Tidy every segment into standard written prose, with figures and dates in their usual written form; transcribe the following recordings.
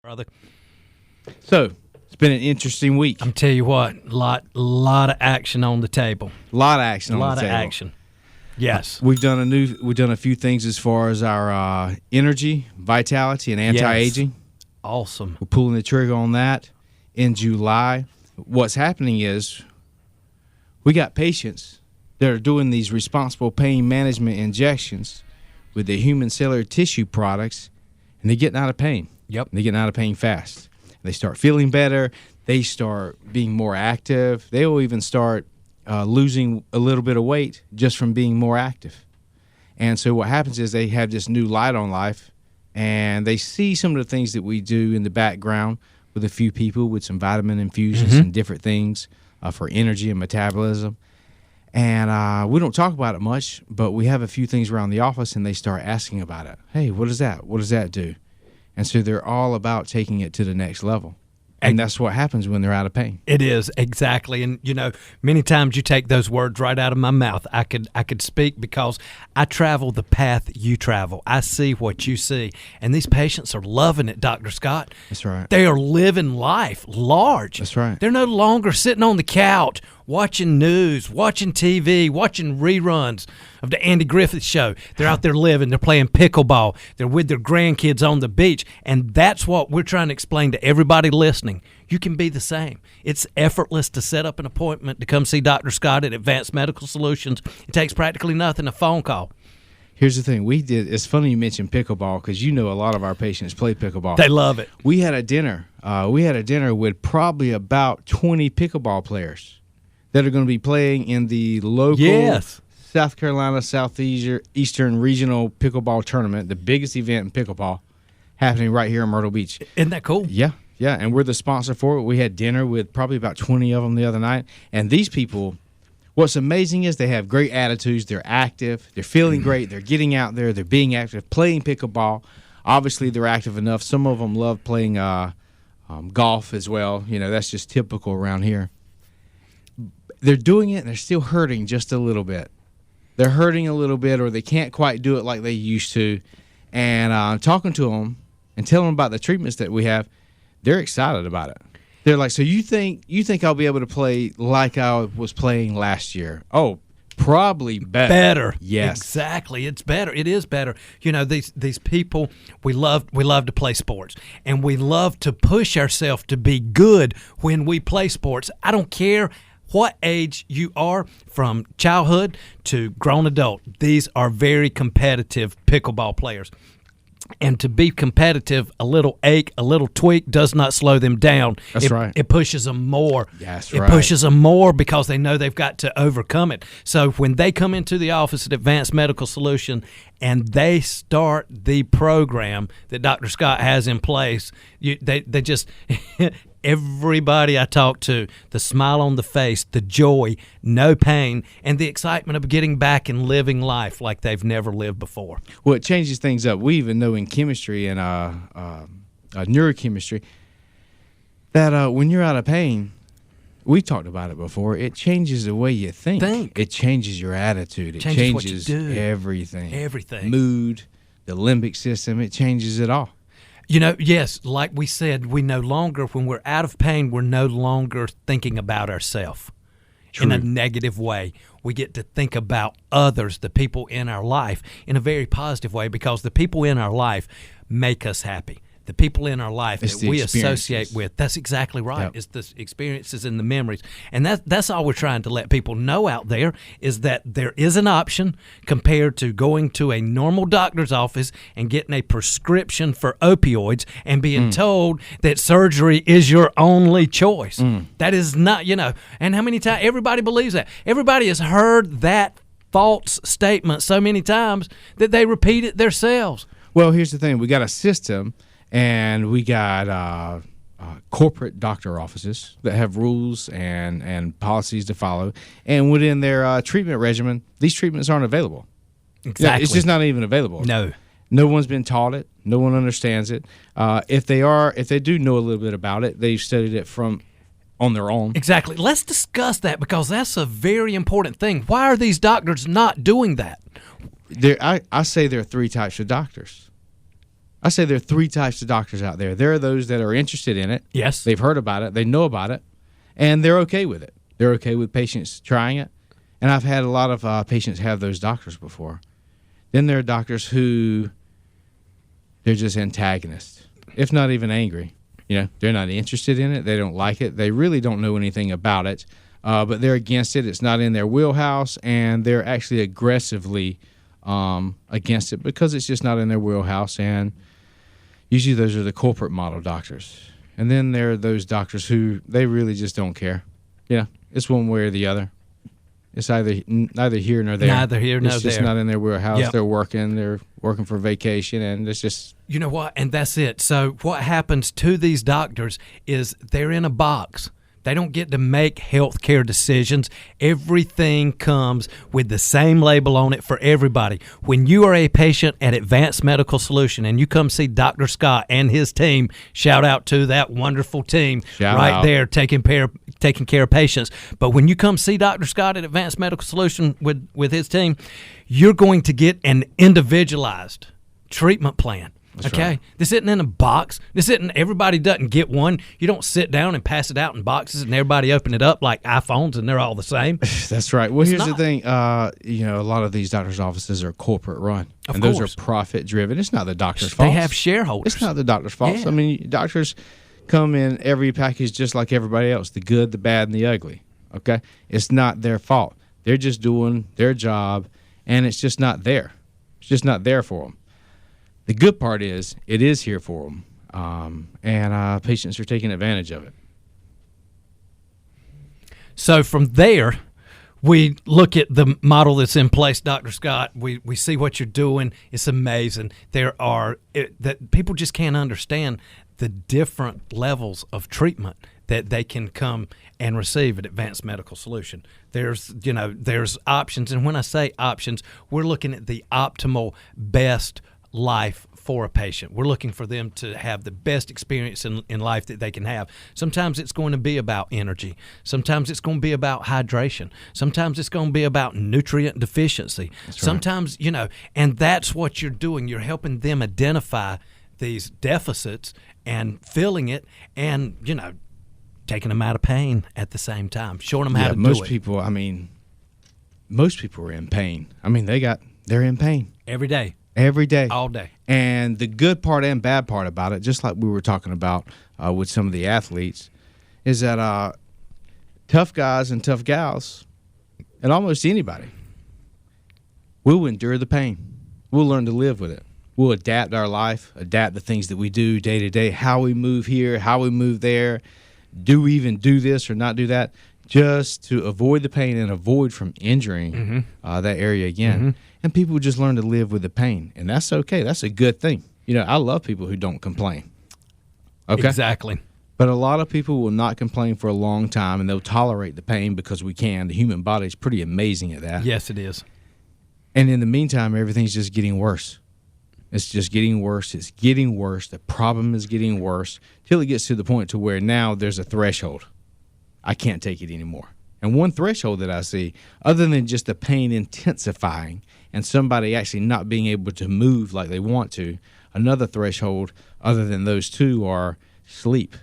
Brother. So, it's been an interesting week. I'm tell you what, lot of action on the table. A lot of action on the table. A lot of action. Yes. We've done a few things as far as our energy, vitality, and anti-aging. Yes. Awesome. We're pulling the trigger on that in July. What's happening is we got patients that are doing these responsible pain management injections with the human cellular tissue products, and they're getting out of pain. Yep. They're getting out of pain fast. They start feeling better. They start being more active. They will even start losing a little bit of weight just from being more active. And so what happens is they have this new light on life, and they see some of the things that we do in the background with a few people with some vitamin infusions and different things for energy and metabolism. And we don't talk about it much, but we have a few things around the office, and they start asking about it. Hey, what is that? What does that do? And so they're all about taking it to the next level. And that's what happens when they're out of pain. It is, exactly. And, many times you take those words right out of my mouth. I could speak because I travel the path you travel. I see what you see. And these patients are loving it, Dr. Scott. That's right. They are living life large. That's right. They're no longer sitting on the couch watching news, watching TV, watching reruns of the Andy Griffith Show. They're out there living. They're playing pickleball. They're with their grandkids on the beach. And that's what we're trying to explain to everybody listening. You can be the same. It's effortless to set up an appointment to come see Dr. Scott at Advanced Medical Solutions. It takes practically nothing, a phone call. Here's the thing. It's funny you mentioned pickleball because a lot of our patients play pickleball. They love it. We had a dinner. With probably about 20 pickleball players that are going to be playing in the local South Carolina Southeastern Regional Pickleball Tournament, the biggest event in pickleball happening right here in Myrtle Beach. Isn't that cool? Yeah, and we're the sponsor for it. We had dinner with probably about 20 of them the other night, and these people, what's amazing is they have great attitudes. They're active. They're feeling great. They're getting out there. They're being active, playing pickleball. Obviously, they're active enough. Some of them love playing golf as well. That's just typical around here. They're doing it, and they're still hurting just a little bit. They're hurting a little bit, or they can't quite do it like they used to. And talking to them and telling them about the treatments that we have, they're excited about it. They're like, so you think I'll be able to play like I was playing last year? Oh, probably better. Better. Yes. Exactly. It's better. It is better. These people, we love to play sports, and we love to push ourselves to be good when we play sports. I don't care what age you are, from childhood to grown adult. These are very competitive pickleball players. And to be competitive, a little ache, a little tweak does not slow them down. That's right. It pushes them more. That's right. It pushes them more because they know they've got to overcome it. So when they come into the office at Advanced Medical Solution and they start the program that Dr. Scott has in place, they just everybody I talk to, the smile on the face, the joy, no pain, and the excitement of getting back and living life like they've never lived before. Well, it changes things up. We even know in chemistry and neurochemistry that when you're out of pain, we talked about it before, it changes the way you think. It changes your attitude. It changes what you do. Everything. Mood, the limbic system, it changes it all. Yes, like we said, when we're out of pain, we're no longer thinking about ourselves in a negative way. We get to think about others, the people in our life, in a very positive way, because the people in our life make us happy. The people in our life that we associate with. That's exactly right. Yep. It's the experiences and the memories. And that's all we're trying to let people know out there, is that there is an option compared to going to a normal doctor's office and getting a prescription for opioids and being told that surgery is your only choice. That is not, and how many times everybody believes that. Everybody has heard that false statement so many times that they repeat it themselves. Well, here's the thing. We got a system. And we got corporate doctor offices that have rules and policies to follow. And within their treatment regimen, these treatments aren't available. Exactly. It's just not even available. No. No one's been taught it. No one understands it. If they do know a little bit about it, they've studied it on their own. Exactly. Let's discuss that, because that's a very important thing. Why are these doctors not doing that? I say there are three types of doctors. I say there are three types of doctors out there. There are those that are interested in it. Yes. They've heard about it. They know about it. And they're okay with it. They're okay with patients trying it. And I've had a lot of patients have those doctors before. Then there are doctors who they're just antagonists, if not even angry. They're not interested in it. They don't like it. They really don't know anything about it. But they're against it. It's not in their wheelhouse. And they're actually aggressively against it because it's just not in their wheelhouse. And usually those are the corporate model doctors. And then there are those doctors who they really just don't care. It's one way or the other. It's neither here nor there. Neither here nor there. It's just not in their wheelhouse. Yep. They're working for vacation, and it's just... You know what? And that's it. So what happens to these doctors is they're in a box. They don't get to make healthcare decisions. Everything comes with the same label on it for everybody. When you are a patient at Advanced Medical Solution and you come see Dr. Scott and his team, shout out to that wonderful team there taking care of patients. But when you come see Dr. Scott at Advanced Medical Solution with his team, you're going to get an individualized treatment plan. That's okay, right. This isn't in a box. Everybody doesn't get one. You don't sit down and pass it out in boxes and everybody open it up like iPhones and they're all the same. That's right. Well, here's the thing. A lot of these doctors' offices are corporate run, and those are profit driven. It's not the doctor's fault. They have shareholders. It's not the doctor's fault. Yeah. I mean, doctors come in every package just like everybody else, the good, the bad, and the ugly. Okay, it's not their fault. They're just doing their job, and it's just not there. It's just not there for them. The good part is it is here for them, and patients are taking advantage of it. So from there, we look at the model that's in place, Dr. Scott. We see what you're doing. It's amazing. That people just can't understand the different levels of treatment that they can come and receive at Advanced Medical Solution. There's options, and when I say options, we're looking at the optimal best life for a patient. We're looking for them to have the best experience in life that they can have. Sometimes it's going to be about energy. Sometimes it's going to be about hydration. Sometimes it's going to be about nutrient deficiency. That's Sometimes, and that's what you're doing. You're helping them identify these deficits and filling it and, taking them out of pain at the same time, showing them how to do it. Most people are in pain. I mean, they're in pain. Every day. Every day. All day. And the good part and bad part about it, just like we were talking about with some of the athletes, is that tough guys and tough gals, and almost anybody, we'll endure the pain. We'll learn to live with it. We'll adapt our life, adapt the things that we do day to day, how we move here, how we move there. Do we even do this or not do that? Just to avoid the pain and avoid from injuring that area again. Mm-hmm. And people just learn to live with the pain. And that's okay. That's a good thing. I love people who don't complain. Okay? Exactly. But a lot of people will not complain for a long time, and they'll tolerate the pain because we can. The human body is pretty amazing at that. Yes, it is. And in the meantime, everything's just getting worse. It's just getting worse. It's getting worse. The problem is getting worse till it gets to the point to where now there's a threshold. I can't take it anymore. And one threshold that I see, other than just the pain intensifying and somebody actually not being able to move like they want to, another threshold other than those two are sleep.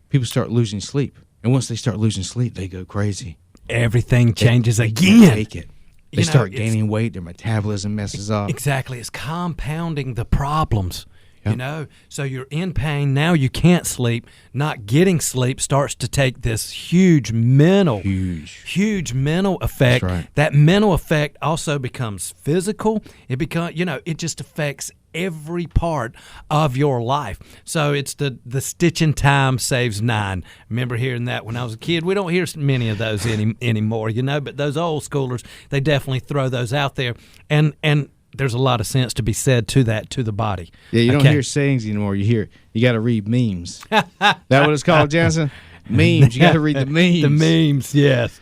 People start losing sleep. And once they start losing sleep, they go crazy. Everything changes again. They can't take it. They start gaining weight. Their metabolism messes up. Exactly. It's compounding the problems. Yep. So you're in pain. Now you can't sleep. Not getting sleep starts to take this huge mental effect. That's right. That mental effect also becomes physical. It just affects every part of your life. So it's the stitching time saves 9. Remember hearing that when I was a kid? We don't hear many of those anymore, but those old schoolers, they definitely throw those out there. And there's a lot of sense to be said to the body. Yeah, you don't hear sayings anymore. You got to read memes. That what it's called, Jansen? Memes. You got to read the memes. The memes, yes.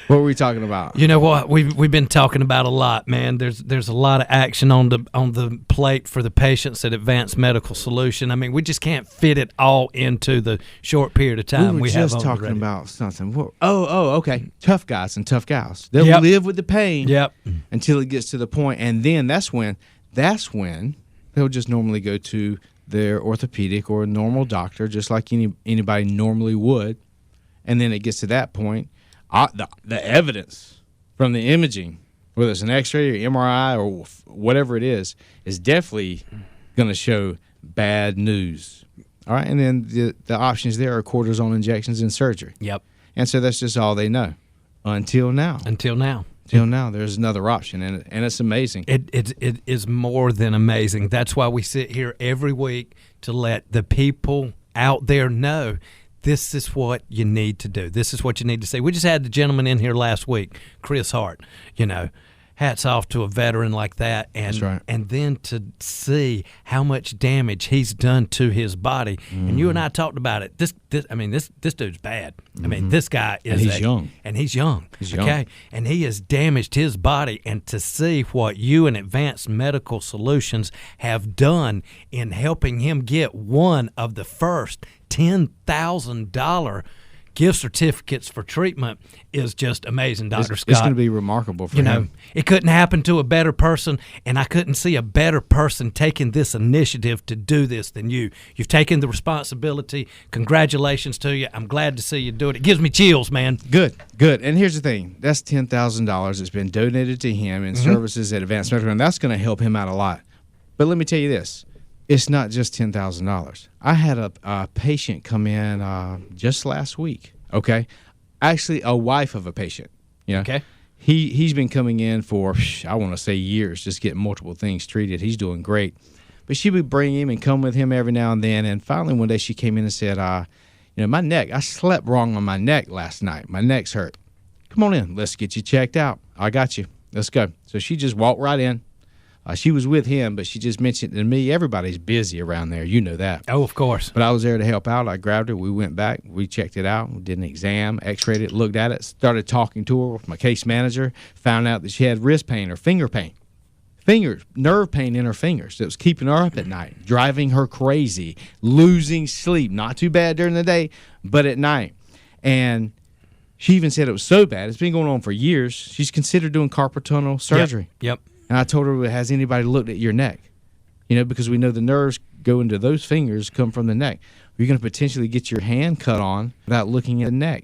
What were we talking about? You know what? We've been talking about a lot, man. There's a lot of action on the plate for the patients at Advanced Medical Solution. I mean, we just can't fit it all into the short period of time we have. We were just talking about something. Okay. Tough guys and tough gals. They'll live with the pain until it gets to the point, and then that's when they'll just normally go to their orthopedic or a normal doctor, just like anybody normally would. And then it gets to that point, the evidence from the imaging, whether it's an X-ray or MRI or whatever it is definitely going to show bad news. All right, and then the options there are cortisone injections and surgery. Yep. And so that's just all they know until now. Until now, there's another option, and it's amazing. It is more than amazing. That's why we sit here every week to let the people out there know this is what you need to do. This is what you need to say. We just had the gentleman in here last week, Chris Hart. Hats off to a veteran like that. And, that's right. And then to see how much damage he's done to his body. Mm-hmm. And you and I talked about it. This dude's bad. Mm-hmm. I mean, this guy is and he's young. And he's young. He's okay? Young. And he has damaged his body. And to see what you and Advanced Medical Solutions have done in helping him get one of the first $10,000 gift certificates for treatment is just amazing, Dr. Scott. It's going to be remarkable for him. It couldn't happen to a better person, and I couldn't see a better person taking this initiative to do this than you. You've taken the responsibility. Congratulations to you. I'm glad to see you do it. It gives me chills, man. Good. And here's the thing. That's $10,000 that's been donated to him in services at Advanced Medical, and that's going to help him out a lot. But let me tell you this. It's not just $10,000. I had a patient come in just last week, okay? Actually, a wife of a patient, Okay. He's been coming in for, I want to say years, just getting multiple things treated. He's doing great. But she would bring him and come with him every now and then. And finally one day she came in and said, my neck, I slept wrong on my neck last night. My neck's hurt. Come on in. Let's get you checked out. I got you. Let's go. So she just walked right in. She was with him, but she just mentioned to me, everybody's busy around there. You know that. Oh, of course. But I was there to help out. I grabbed her. We went back. We checked it out. We did an exam, x-rayed it, looked at it, started talking to her with my case manager, found out that she had wrist pain or finger pain. Nerve pain in her fingers that was keeping her up at night, driving her crazy, losing sleep. Not too bad during the day, but at night. And she even said it was so bad. It's been going on for years. She's considered doing carpal tunnel surgery. Yep. And I told her, has anybody looked at your neck? Because we know the nerves go into those fingers come from the neck. You're going to potentially get your hand cut on without looking at the neck.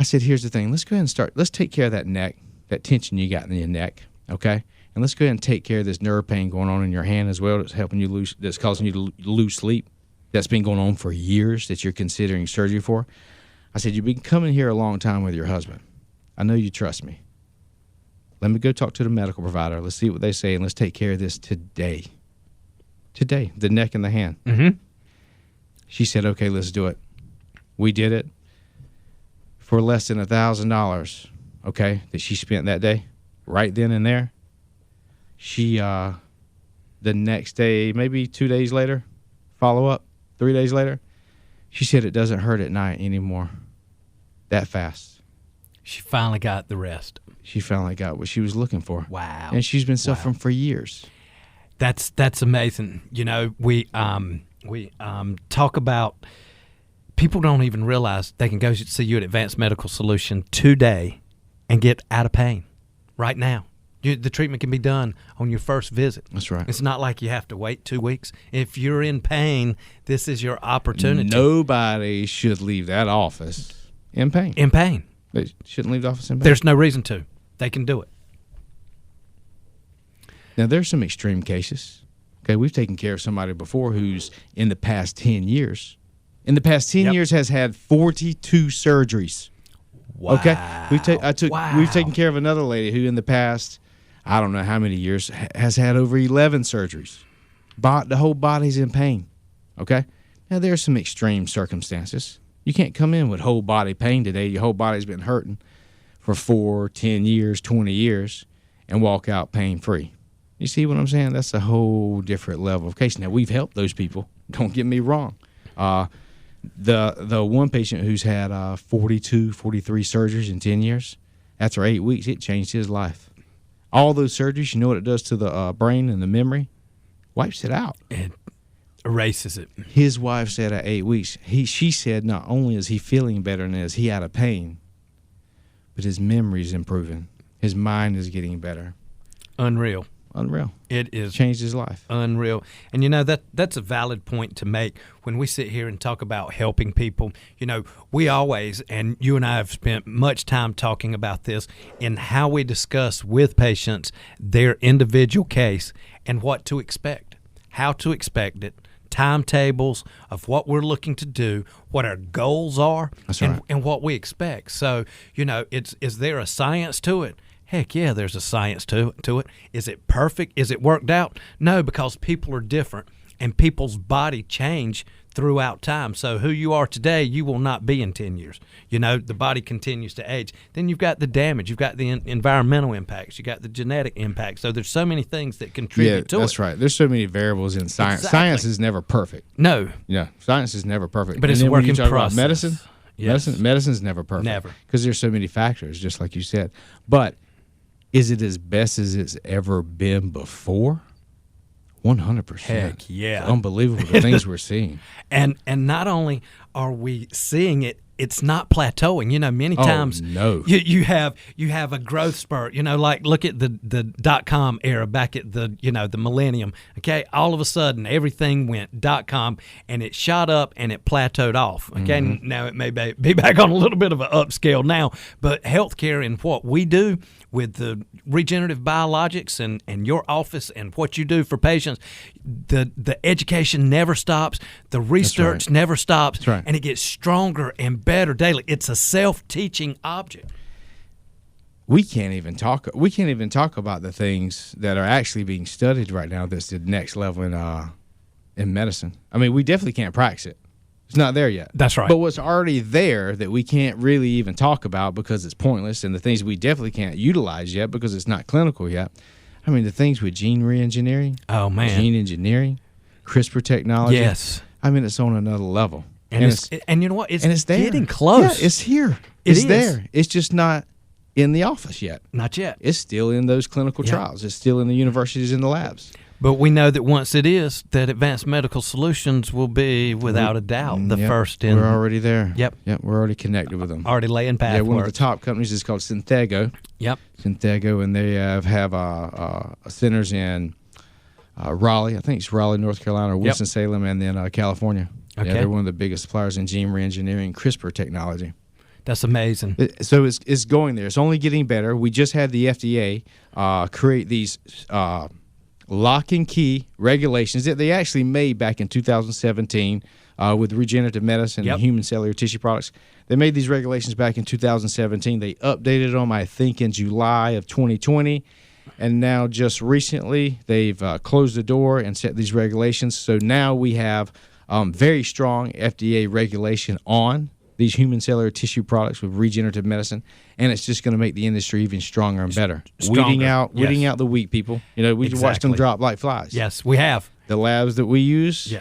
I said, here's the thing. Let's go ahead and start. Let's take care of that neck, that tension you got in your neck, okay? And let's go ahead and take care of this nerve pain going on in your hand as well that's causing you to lose sleep. That's been going on for years that you're considering surgery for. I said, you've been coming here a long time with your husband. I know you trust me. Let me go talk to the medical provider. Let's see what they say, and let's take care of this today. Today, the neck and the hand. Mm-hmm. She said, okay, let's do it. We did it for less than $1,000, okay, that she spent that day, right then and there. She, the next day, maybe 2 days later, follow up, 3 days later, she said it doesn't hurt at night anymore. That fast. She finally got the rest. She finally got what she was looking for. Wow. And she's been suffering for years. That's amazing. We talk about, people don't even realize they can go see you at Advanced Medical Solution today and get out of pain right now. The treatment can be done on your first visit. That's right. It's not like you have to wait 2 weeks. If you're in pain, this is your opportunity. Nobody should leave that office in pain. In pain. They shouldn't leave the office in pain. There's no reason to. They can do it. Now, there's some extreme cases. Okay, we've taken care of somebody before who's in the past 10 years. In the past 10 years has had 42 surgeries. Wow. Okay? We've taken care of another lady who in the past, I don't know how many years, has had over 11 surgeries. The whole body's in pain. Okay? Now, there's some extreme circumstances. You can't come in with whole body pain today. Your whole body's been hurting for 4, 10 years, 20 years, and walk out pain-free. You see what I'm saying? That's a whole different level of case. Now, we've helped those people. Don't get me wrong. The one patient who's had 42, 43 surgeries in 10 years, after 8 weeks, it changed his life. All those surgeries, you know what it does to the brain and the memory? Wipes it out. It erases it. His wife said at 8 weeks, she said not only is he feeling better and is he out of pain, but his memory's improving. His mind is getting better. Unreal. unreal. It is Changed his life. Unreal. And that's a valid point to make when we sit here and talk about helping people. We always, and you and I have spent much time talking about this, in how we discuss with patients their individual case and what to expect, how to expect it, timetables of what we're looking to do, what our goals are, and what we expect. So, is there a science to it? Heck yeah, there's a science to it. Is it perfect? Is it worked out? No, because people are different and people's body change throughout time. So who you are today, you will not be in 10 years. The body continues to age. Then you've got the damage. You've got the environmental impacts. You've got the genetic impacts. So there's so many things that contribute to it. That's right. There's so many variables in science. Exactly. Science is never perfect. No. Yeah, science is never perfect. But it's a work in process. Medicine, yes. medicine's never perfect. Never. Because there's so many factors, just like you said. But is it as best as it's ever been before? 100%. Heck yeah. It's unbelievable the things we're seeing. And not only are we seeing it, it's not plateauing. Many times you have a growth spurt. Like look at the .com era back at the the millennium. Okay, all of a sudden everything went .com and it shot up and it plateaued off. Okay, now it may be back on a little bit of an upscale now, but healthcare and what we do with the regenerative biologics and your office and what you do for patients, the education never stops, the research never stops, and it gets stronger and better daily. It's a self-teaching object. We can't even talk about the things that are actually being studied right now. That's the next level in medicine. I mean, we definitely can't practice it. It's not there yet. That's right. But what's already there that we can't really even talk about because it's pointless, and the things we definitely can't utilize yet because it's not clinical yet. I mean, the things with gene re-engineering. Oh, man. Gene engineering, CRISPR technology. Yes. I mean, it's on another level. And you know what? It's there. Getting close. Yeah, it's here. It's there. It's just not in the office yet. Not yet. It's still in those clinical trials. It's still in the universities and the labs. But we know that once it is, that Advanced Medical Solutions will be, without a doubt, the first in. We're already there. Yep. We're already connected with them. Already laying pathwork. Yeah, one of the top companies is called Synthego. Yep. Synthego, and they have centers in Raleigh. I think it's Raleigh, North Carolina, or Winston-Salem, and then California. Okay. Yeah, they're one of the biggest suppliers in gene re-engineering, CRISPR technology. That's amazing. So it's going there. It's only getting better. We just had the FDA create these lock and key regulations that they actually made back in 2017 with regenerative medicine and human cellular tissue products. They made these regulations back in 2017. They updated them, I think, in July of 2020. And now just recently they've closed the door and set these regulations. So now we have very strong FDA regulation on these human cellular tissue products with regenerative medicine, and it's just going to make the industry even stronger and better. Weeding out the weak people. We watched them drop like flies. Yes, we have. The labs that we use,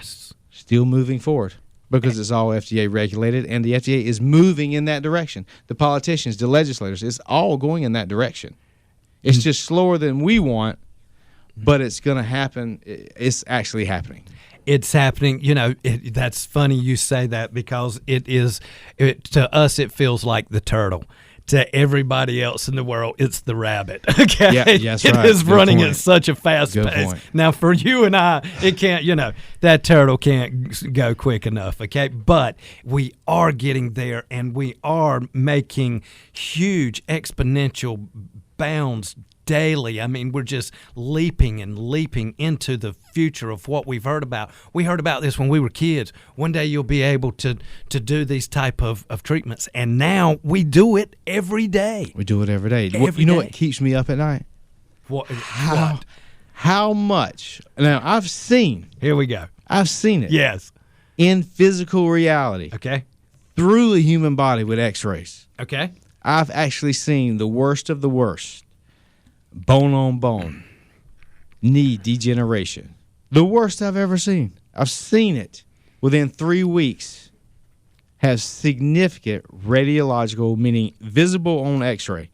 still moving forward because it's all FDA regulated, and the FDA is moving in that direction. The politicians, the legislators, it's all going in that direction. It's just slower than we want, but it's going to happen. It's actually happening. It's happening. That's funny you say that because to us, it feels like the turtle. To everybody else in the world, it's the rabbit. Okay? Yeah, that's right. It is running at such a fast pace. Point. Now, for you and I, it can't, that turtle can't go quick enough, okay? But we are getting there, and we are making huge exponential bounds daily. I mean, we're just leaping into the future of what we've heard about. We heard about this when we were kids. One day you'll be able to do these type of treatments, and now we do it every day. We do it every day. You know what keeps me up at night? What? How much? Now, I've seen. Here we go. I've seen it. Yes. In physical reality. Okay. Through the human body with x-rays. Okay. I've actually seen the worst of the worst. Bone on bone, knee degeneration. The worst I've ever seen. I've seen it within 3 weeks have significant radiological, meaning visible on x-ray,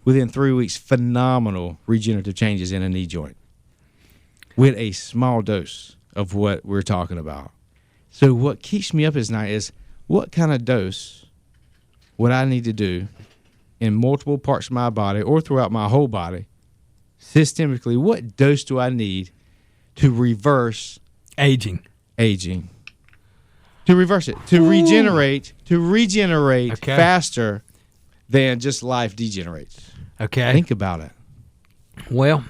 within 3 weeks, phenomenal regenerative changes in a knee joint with a small dose of what we're talking about. So what keeps me up at night is what kind of dose would I need to do in multiple parts of my body or throughout my whole body systemically, what dose do I need to reverse aging? To reverse it, to regenerate Okay. faster than just life degenerates. Okay. Think about it. Well,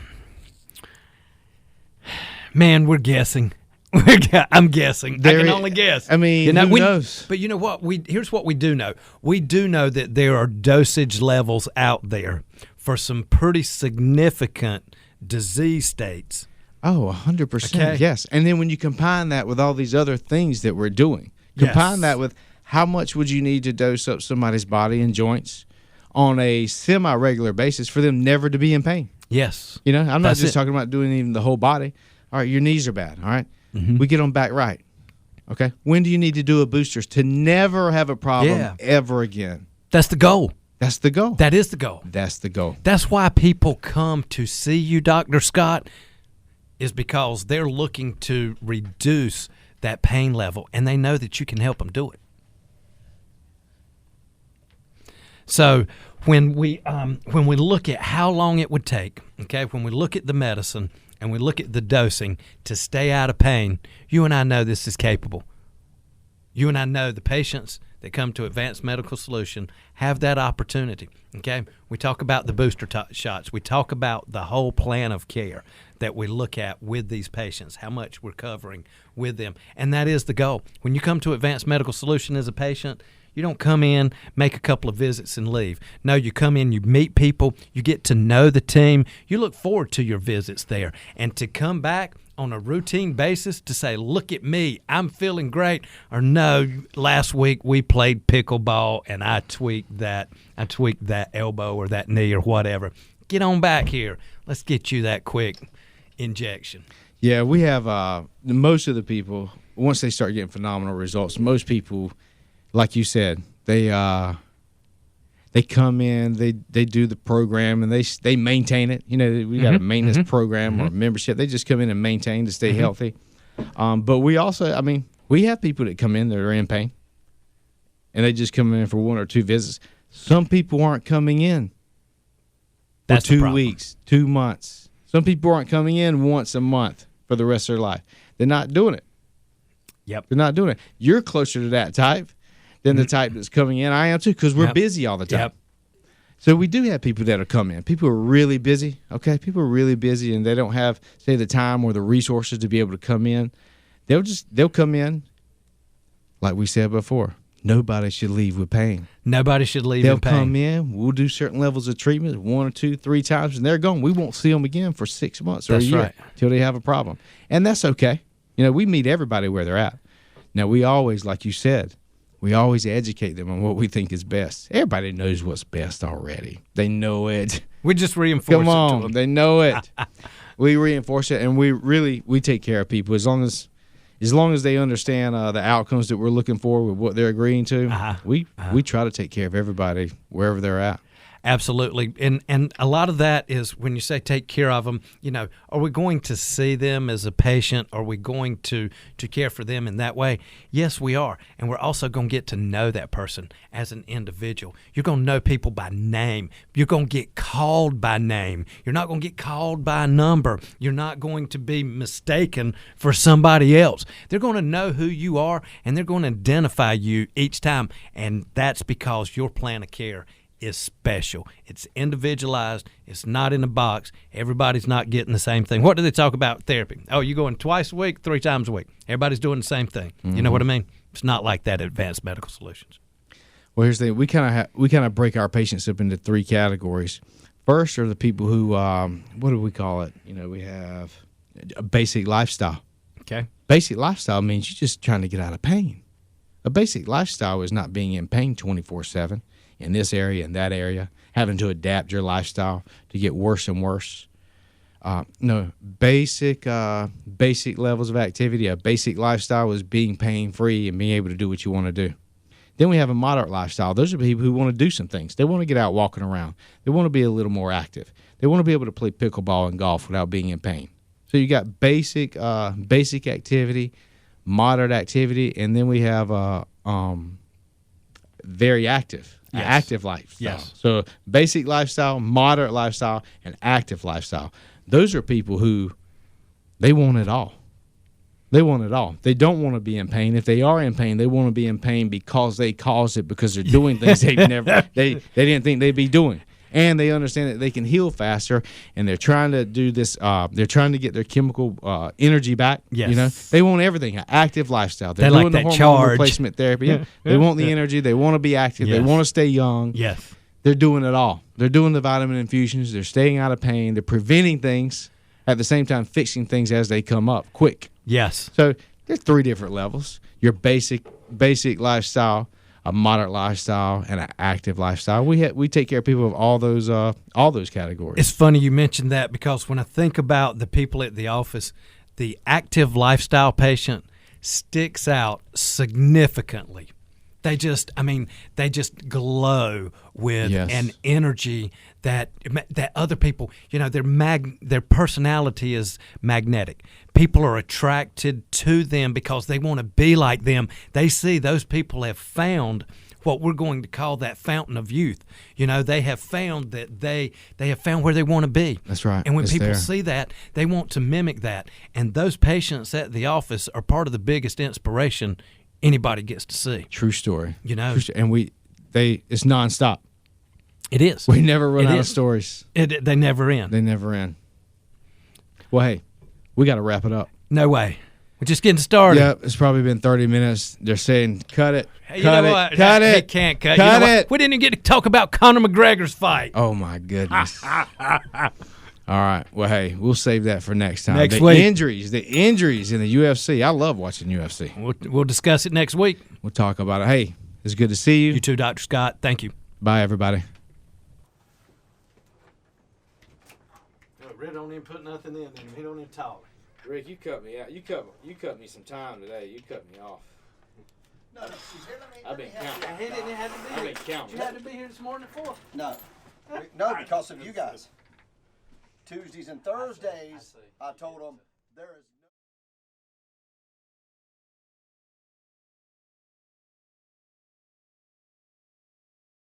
man, we're guessing. I'm guessing. I can only guess. I mean, who knows? But you know what? Here's what we do know. We do know that there are dosage levels out there for some pretty significant disease states. Oh, 100%. Okay. Yes. And then when you combine that with all these other things that we're doing, combine that with how much would you need to dose up somebody's body and joints on a semi-regular basis for them never to be in pain. Yes. You know, I'm not That's just it. talking about doing even the whole body. All right, your knees are bad. All right. Mm-hmm. We get them back right. Okay. When do you need to do a boosters to never have a problem ever again? That's the goal. That's the goal. That is the goal. That's the goal. That's why people come to see you, Dr. Scott, is because they're looking to reduce that pain level, and they know that you can help them do it. So when we look at how long it would take, okay, when we look at the medicine and we look at the dosing to stay out of pain, you and I know this is capable. You and I know the patients that come to Advanced Medical Solution have that opportunity, okay? We talk about the booster shots. We talk about the whole plan of care that we look at with these patients, how much we're covering with them, and that is the goal. When you come to Advanced Medical Solution as a patient, you don't come in, make a couple of visits, and leave. No, you come in, you meet people, you get to know the team, you look forward to your visits there, and to come back on a routine basis to say, look at me, I'm feeling great, or no, last week we played pickleball and I tweaked that elbow or that knee or whatever. Get on back here. Let's get you that quick injection. Yeah, we have most of the people, once they start getting phenomenal results, most people, like you said, they come in, they do the program, and they maintain it. You know, we got a maintenance program or membership. They just come in and maintain to stay healthy. But we also, I mean, we have people that come in that are in pain, and they just come in for 1 or 2 visits. Some people aren't coming in for 2 weeks, 2 months. Some people aren't coming in once a month for the rest of their life. They're not doing it. Yep. They're not doing it. You're closer to that type than the type that's coming in. I am too, because we're busy all the time. Yep. So we do have people that'll come in. People are really busy, okay? People are really busy, and they don't have, say, the time or the resources to be able to come in. They'll come in, like we said before, nobody should leave with pain. Nobody should leave in pain. They'll come in, we'll do certain levels of treatment 1 or 2, 3 times, and they're gone. We won't see them again for 6 months or a year till they have a problem. And that's okay. You know, we meet everybody where they're at. Now, we always, like you said, we always educate them on what we think is best. Everybody knows what's best already. They know it. We just reinforce Come on, it to them. they know it. We reinforce it, and we take care of people as long as they understand the outcomes that we're looking for with what they're agreeing to. We try to take care of everybody wherever they're at. Absolutely. And a lot of that is when you say take care of them, you know, are we going to see them as a patient? Are we going to care for them in that way? Yes, we are. And we're also going to get to know that person as an individual. You're going to know people by name. You're going to get called by name. You're not going to get called by a number. You're not going to be mistaken for somebody else. They're going to know who you are, and they're going to identify you each time. And that's because your plan of care is special. It's individualized. It's not in a box. Everybody's not getting the same thing. What do they talk about therapy? Oh, you're going twice a week, 3 times a week. Everybody's doing the same thing. You know what I mean? It's not like that at Advanced Medical Solutions. Well, here's the thing. We kind of break our patients up into 3 categories. First are the people who, what do we call it? You know, we have a basic lifestyle. Okay. Basic lifestyle means you're just trying to get out of pain. A basic lifestyle is not being in pain 24/7. In this area, in that area, having to adapt your lifestyle to get worse and worse. No, basic levels of activity, a basic lifestyle is being pain-free and being able to do what you want to do. Then we have a moderate lifestyle. Those are people who want to do some things. They want to get out walking around. They want to be a little more active. They want to be able to play pickleball and golf without being in pain. So you got basic activity, moderate activity, and then we have very active. Yes. Active lifestyle. Yes. So basic lifestyle, moderate lifestyle, and active lifestyle. Those are people who they want it all. They want it all. They don't want to be in pain. If they are in pain, they want to be in pain because they caused it, because they're doing things they didn't think they'd be doing. And they understand that they can heal faster, and they're trying to do this. They're trying to get their chemical energy back. Yes. You know, they want everything. An active lifestyle. They're They doing like the that hormone charge. replacement therapy. Yeah. They want the energy. They want to be active. Yes. They want to stay young. Yes. They're doing it all. They're doing the vitamin infusions. They're staying out of pain. They're preventing things, at the same time fixing things as they come up quick. Yes. So there's 3 different levels: your basic lifestyle, a moderate lifestyle, and an active lifestyle. We take care of people of all those categories. It's funny you mentioned that, because when I think about the people at the office, the active lifestyle patient sticks out significantly. They just glow with Yes. an energy that other people, their personality is magnetic. People are attracted to them because they want to be like them. They see those people have found what we're going to call that fountain of youth. They have found that they have found where they want to be. That's right. And when It's people there. see that, they want to mimic that. And those patients at the office are part of the biggest inspiration anybody gets to see. True story. True story. And it's nonstop. It is. We never run It out of is. stories. They never end. They never end. Well, hey, we got to wrap it up. No way. We're just getting started. Yep, it's probably been 30 minutes. They're saying, cut it. Hey, cut you know it. what? Cut They it. can't cut. Cut You know what? it. We didn't even get to talk about Conor McGregor's fight. Oh, my goodness. All right. Well, hey, we'll save that for next time. Next the week. injuries in the UFC. I love watching UFC. We'll discuss it next week. We'll talk about it. Hey, it's good to see you. You too, Dr. Scott. Thank you. Bye, everybody. Red don't even put nothing in him. He don't even talk. Rick, you cut me out. You cut me some time today. You cut me off. No, she's here. I've been counting. He didn't have to be I've here. been counting. You had to be here this morning for. No, because of you guys. Tuesdays and Thursdays, I told them there is.